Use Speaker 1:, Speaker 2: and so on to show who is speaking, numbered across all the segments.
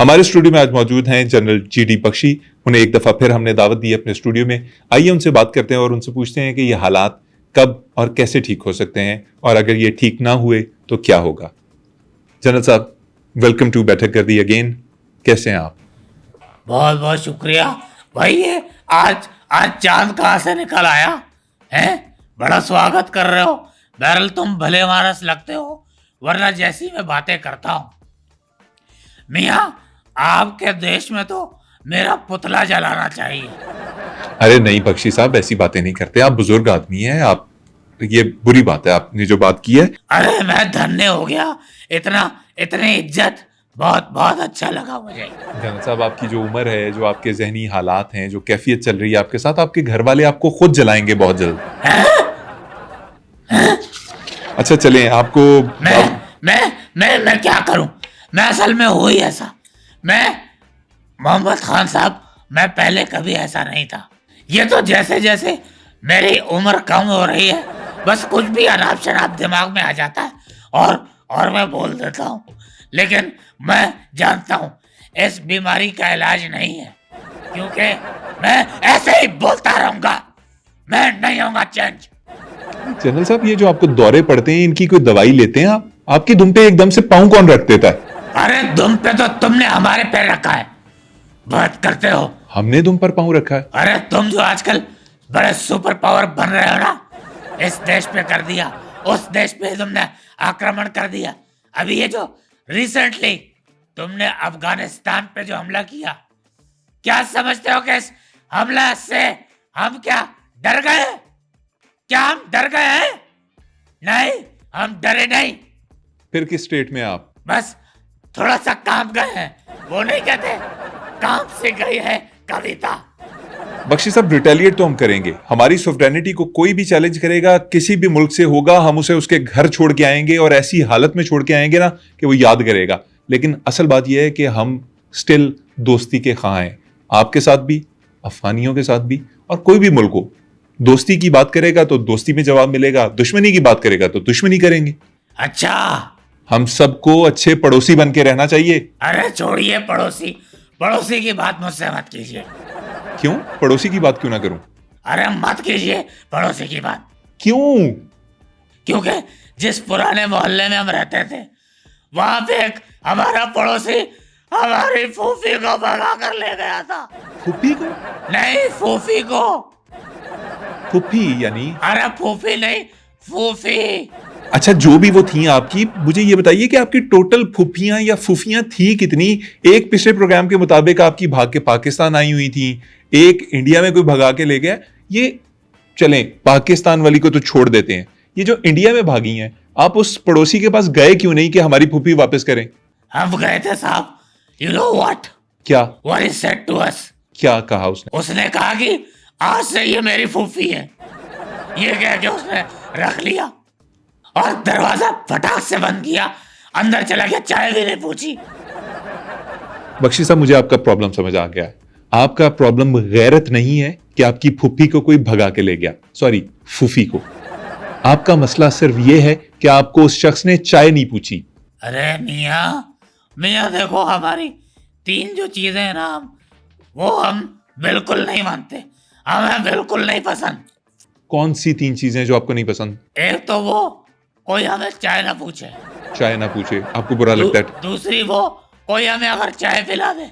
Speaker 1: हमारे स्टूडियो में आज मौजूद हैं जनरल जीडी बख्शी। उन्हें एक दफा फिर हमने दावत दी है अपने स्टूडियो में। आइए उनसे बात करते हैं और उनसे पूछते हैं कि ये हालात कब और कैसे ठीक हो सकते हैं, और अगर ये ठीक ना हुए तो क्या होगा। जनरल साहब, वेलकम टू बैठक कर दी अगेन। कैसे हैं आप?
Speaker 2: बहुत बहुत शुक्रिया भाई। ये आज आज चांद कहाँ से निकल आया है? बड़ा स्वागत कर रहे हो। बहरहाल तुम भले मानस लगते हो, वरना जैसी मैं बातें करता हूँ मियाँ, आपके देश में तो मेरा पुतला जलाना चाहिए।
Speaker 1: अरे नहीं बख्शी साहब, ऐसी बातें नहीं करते। आप बुजुर्ग आदमी हैं, आप ये बुरी बात है आपने जो बात की है।
Speaker 2: अरे मैं धन्य हो गया, इतनी इज्जत, बहुत बहुत अच्छा लगा मुझे।
Speaker 1: जनरल साहब, आपकी जो उम्र है, जो आपके जहनी हालात हैं, जो कैफियत चल रही है आपके साथ, आपके घर वाले आपको खुद जलाएंगे बहुत जल्द। अच्छा चलें, आपको
Speaker 2: मैं क्या करूं? मैं असल में हूँ ही ऐसा। मैं मोहम्मद खान साहब, मैं पहले कभी ऐसा नहीं था। ये तो जैसे जैसे मेरी उम्र कम हो रही है, बस कुछ भी अनाप शनाप दिमाग में आ जाता है और मैं बोल देता हूँ। लेकिन मैं जानता हूँ इस बीमारी का इलाज नहीं है, क्योंकि मैं ऐसे ही बोलता रहूंगा, मैं नहीं होऊंगा चेंज।
Speaker 1: जनरल साहब, ये जो आपको दौरे पड़ते हैं, इनकी कोई दवाई लेते हैं आप? आपकी दुम पे एकदम से पाँव कौन रख देता है?
Speaker 2: अरे दुम पे तो तुमने हमारे पैर रखा है, बात करते हो।
Speaker 1: हमने दुम पर पाँव रखा है?
Speaker 2: अरे तुम जो आजकल बड़े सुपर पावर बन रहे हो ना, इस देश पे कर दिया, उस देश पे तुमने आक्रमण कर दिया। अभी ये जो रिसेंटली तुमने अफगानिस्तान पे जो हमला किया, क्या समझते हो कि इस हमला से हम क्या डर गए? क्या हम डर गए हैं? नहीं, हम डरे नहीं।
Speaker 1: फिर किस स्टेट में आप?
Speaker 2: बस थोड़ा सा काम गए हैं, वो नहीं कहते काम से गई है कविता।
Speaker 1: बख्शी साहब, रिटेलिएट तो हम करेंगे। हमारी सोवरेनिटी को कोई भी चैलेंज करेगा, किसी भी मुल्क से होगा, हम उसे उसके घर छोड़ के आएंगे, और ऐसी हालत में छोड़ के आएंगे ना कि वो याद करेगा। लेकिन असल बात यह है कि हम स्टिल दोस्ती के ख़्वाह हैं, आपके साथ भी, अफगानियों के साथ भी, और कोई भी मुल्क हो। दोस्ती की बात करेगा तो दोस्ती में जवाब मिलेगा, दुश्मनी की बात करेगा तो दुश्मनी करेंगे।
Speaker 2: अच्छा,
Speaker 1: हम सबको अच्छे पड़ोसी बन के रहना चाहिए।
Speaker 2: अरे छोड़िए पड़ोसी की बात मुझसे मत कीजिए।
Speaker 1: क्यों? पड़ोसी की बात क्यों ना करूं?
Speaker 2: अरे मत कीजिए पड़ोसी की बात।
Speaker 1: क्यों?
Speaker 2: क्योंकि जिस पुराने मोहल्ले में हम रहते थे, वहां पे एक हमारा पड़ोसी हमारी फूफी को भगा कर ले गया था।
Speaker 1: फूफी को?
Speaker 2: नहीं, फूफी को।
Speaker 1: फूफी यानी?
Speaker 2: अरे फूफी नहीं, फूफी।
Speaker 1: अच्छा, जो भी वो थी आपकी, मुझे ये बताइए कि आपकी टोटल फूफियां या फूफियां थी कितनी? एक पिछले प्रोग्राम के मुताबिक आपकी भाग के पाकिस्तान आई हुई थी, एक इंडिया में कोई भगा के ले गया। ये चलें, पाकिस्तान वाली को तो छोड़ देते हैं, ये जो इंडिया में भागी हैं, आप उस पड़ोसी के पास गए क्यों नहीं कि हमारी फूफी वापस करें?
Speaker 2: हम गए थे साहब। You know what?
Speaker 1: क्या?
Speaker 2: What is said to us?
Speaker 1: क्या कहा उसने?
Speaker 2: उसने कहा कि आज से ये मेरी फूफी है। ये कह के उसने रख लिया और दरवाजा फटाक से बंद किया, अंदर चला गया, चाय भी नहीं पूछी।
Speaker 1: बख्शी साहब, मुझे आपका प्रॉब्लम समझ आ गया है। आपका प्रॉब्लम गैरत नहीं है कि आपकी फूफी को कोई भगा के ले गया, सॉरी फूफी को। आपका मसला सिर्फ यह है कि आपको उस शख्स ने चाय नहीं पूछी।
Speaker 2: अरे मियाँ देखो, हमारी तीन जो चीजें हैं ना, वो हम बिल्कुल नहीं मानते, हमें बिल्कुल नहीं पसंद।
Speaker 1: कौन सी तीन चीजें जो आपको नहीं पसंद?
Speaker 2: एक तो वो कोई हमें चाय ना पूछे।
Speaker 1: चाय ना पूछे आपको बुरा लगता है?
Speaker 2: दूसरी वो कोई हमें अगर चाय पिला दे।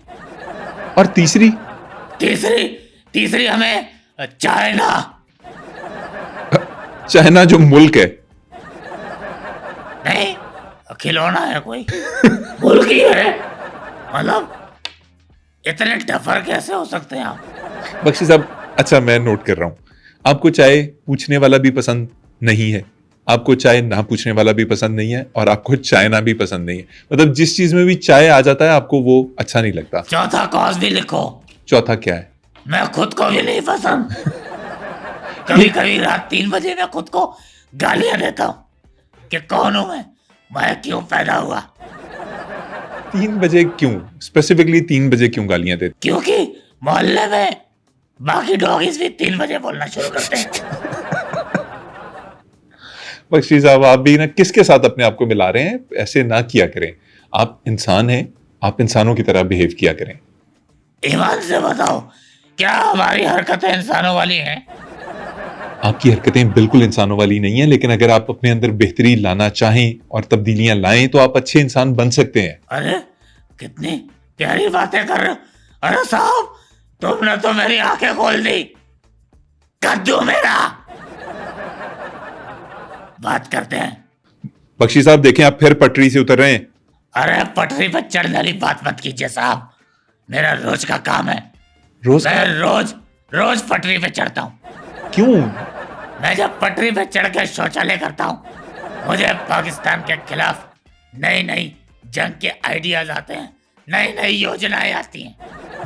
Speaker 1: और तीसरी?
Speaker 2: तीसरी हमें
Speaker 1: चाइना जो मुल्क है?
Speaker 2: नहीं, खिलौना है कोई। मुल्क ही है, मतलब इतने डफर कैसे हो सकते हैं आप?
Speaker 1: बख्शी साहब, अच्छा मैं नोट कर रहा हूं, आपको चाय पूछने वाला भी पसंद नहीं है, आपको चाय ना पूछने वाला भी पसंद नहीं है, और आपको चाइना भी पसंद नहीं है। मतलब जिस चीज में भी चाय आ जाता है आपको वो अच्छा नहीं लगता।
Speaker 2: चौथा कॉज भी लिखो।
Speaker 1: चौथा क्या है?
Speaker 2: मैं खुद को भी नहीं पसंद। कभी कभी रात 3 बजे मैं खुद को गालियां देता हूँ कि कौन हूं मैं क्यों पैदा हुआ।
Speaker 1: 3 बजे क्यों? स्पेसिफिकली 3 बजे क्यों गालियां देते?
Speaker 2: क्योंकि मोहल्ले में बाकी डॉगीज भी 3 बजे बोलना शुरू करते हैं।
Speaker 1: बख्शी साहब, आप भी ना किसके साथ अपने आप को मिला रहे हैं? ऐसे ना किया करें। आप इंसान हैं, आप इंसानों की तरह बिहेव किया करें।
Speaker 2: ईमान से बताओ, क्या हमारी हरकतें इंसानों वाली हैं?
Speaker 1: आपकी हरकतें बिल्कुल इंसानों वाली नहीं है, लेकिन अगर आप अपने अंदर बेहतरी लाना चाहें और तब्दीलियां लाएं तो आप अच्छे इंसान बन सकते हैं।
Speaker 2: अरे कितनी प्यारी बातें कर रहे हो। अरे साहब, तुमने तो मेरी आंखें खोल दी। कद्दू मेरा। बात करते हैं।
Speaker 1: बख्शी साहब देखें, आप फिर पटरी से उतर रहे हैं।
Speaker 2: अरे पटरी पर चढ़ने वाली बात मत कीजिए साहब, मेरा रोज का काम है।
Speaker 1: रोज
Speaker 2: मैं रोज रोज पटरी पे चढ़ता हूँ।
Speaker 1: क्यों?
Speaker 2: मैं जब पटरी पे चढ़ के शौचालय करता हूँ, मुझे पाकिस्तान के खिलाफ नई नई जंग के आइडियाज आते हैं, नई नई योजनाएं आती हैं।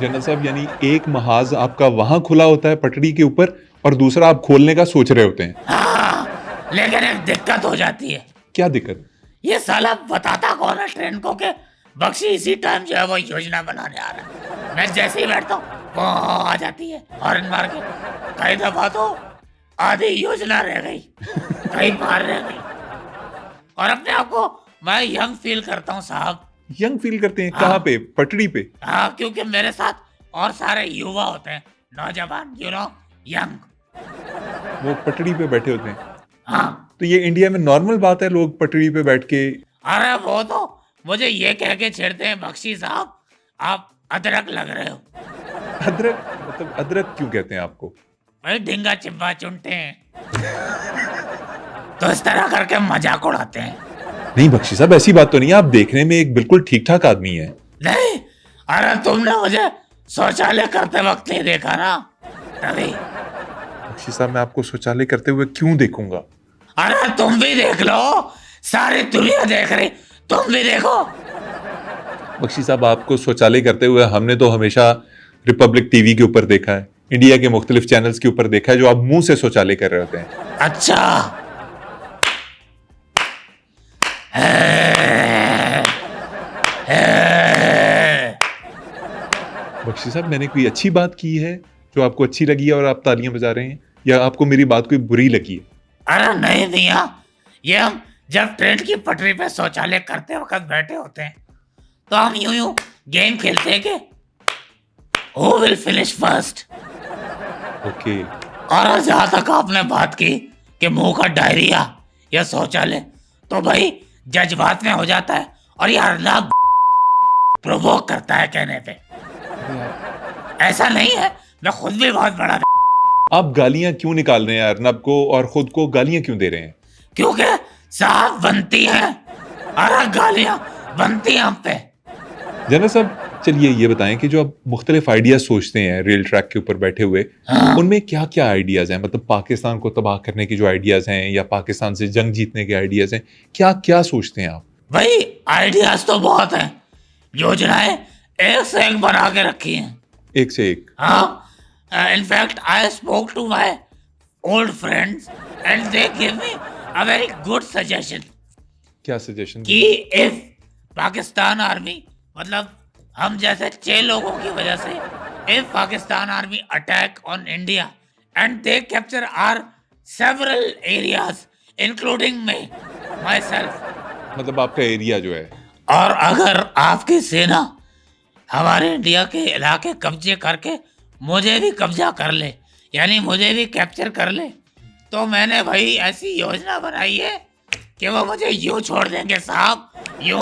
Speaker 1: जनरल साहब, यानी एक महाज आपका वहां खुला होता है पटरी के ऊपर और दूसरा आप खोलने का सोच रहे होते हैं।
Speaker 2: हाँ, लेकिन एक दिक्कत हो जाती है।
Speaker 1: क्या दिक्कत?
Speaker 2: ये साला बताता कौन है ट्रेन को के बख्शी इसी टाइम जो है वो योजना बनाने आ रहा है। मैं जैसे ही बैठता हूँ वो आ जाती है हॉर्न मार के। कई दफा तो आधी योजना रह गई, कई बार रह गई। और अपने आप को मैं यंग फील करता हूँ साहब।
Speaker 1: यंग फील करते हैं?
Speaker 2: हाँ।
Speaker 1: कहाँ पे? पटरी पे?
Speaker 2: हाँ, क्योंकि मेरे साथ और सारे युवा होते हैं, नौजवान, यंग।
Speaker 1: वो पटरी पे बैठे होते हैं।
Speaker 2: हाँ,
Speaker 1: तो ये इंडिया में नॉर्मल बात है, लोग पटरी पे बैठ के।
Speaker 2: अरे वो तो मुझे ये कह के छेड़ते हैं, बख्शी साहब आप अदरक लग रहे हो।
Speaker 1: अदरक? मतलब अदरक क्यों कहते हैं आपको?
Speaker 2: भाई ढिंगा चिब्बा चुनते हैं तो इस तरह करके मजाक उड़ाते हैं।
Speaker 1: नहीं बख्शी साहब, ऐसी बात तो नहीं है। आप देखने में एक बिल्कुल ठीक ठाक आदमी है।
Speaker 2: नहीं, अरे तुमने मुझे शौचालय करते वक्त नहीं देखा ना, तभी।
Speaker 1: बख्शी साहब, मैं आपको शौचालय करते हुए क्यों देखूंगा?
Speaker 2: अरे तुम भी देख लो, सारी दुनिया देख रही, तुम भी देखो।
Speaker 1: बख्शी साहब, आपको शौचालय करते हुए हमने तो हमेशा रिपब्लिक टीवी के ऊपर देखा है, इंडिया के मुख्तलिफ चैनल्स के ऊपर देखा है, जो आप मुंह से शौचालय कर रहे होते हैं।
Speaker 2: अच्छा,
Speaker 1: बख्शी साहब, मैंने कोई अच्छी बात की है जो आपको अच्छी लगी है और आप तालियां बजा रहे हैं, या आपको मेरी बात कोई बुरी लगी है?
Speaker 2: अरे नहीं भैया, ये हम जब ट्रेन की पटरी पे शौचालय करते वक्त बैठे होते हैं तो हम यूं यूं गेम खेलते हैं कि who will finish first.
Speaker 1: Okay.
Speaker 2: और जहां तक आपने बात की कि मुंह का डायरिया या शौचालय, तो भाई जज्बात में हो जाता है और ये अर्नब प्रोवोक करता है कहने पे। ऐसा नहीं है, मैं खुद भी बहुत बड़ा।
Speaker 1: आप गालियां क्यों निकाल रहे हैं अर्नब को और खुद को गालियां क्यों दे रहे हैं?
Speaker 2: क्योंकि साहब बनती है, अरे गालियां बनती हैं हम पे।
Speaker 1: जनरल साहब, चलिए ये बताएं कि जो आप मुख्तलिफ आइडियाज सोचते हैं रेल ट्रैक के ऊपर बैठे हुए,
Speaker 2: हाँ।
Speaker 1: उनमें क्या क्या आइडियाज हैं? मतलब पाकिस्तान को तबाह करने के जो आइडियाज हैं या पाकिस्तान से जंग जीतने के आइडियाज हैं, क्या क्या सोचते हैं आप?
Speaker 2: भाई आइडियाज तो बहुत हैं, योजनाएं एक से एक बना के रखी हैं।
Speaker 1: एक से एक?
Speaker 2: हाँ, in fact I spoke to my old friends and they give me a very good suggestion
Speaker 1: क्या सजेशन?
Speaker 2: कि इफ पाकिस्तान आर्मी, मतलब हम जैसे 6 लोगों की वजह से, if Pakistan army attack on India and they capture are several areas including myself,
Speaker 1: मतलब आपका एरिया जो है।
Speaker 2: और अगर आपकी सेना हमारे इंडिया के इलाके कब्जे करके मुझे भी कब्जा कर ले, यानी मुझे भी कैप्चर कर ले, तो मैंने भाई ऐसी योजना बनाई है कि वो मुझे यूं छोड़ देंगे साहब, यूं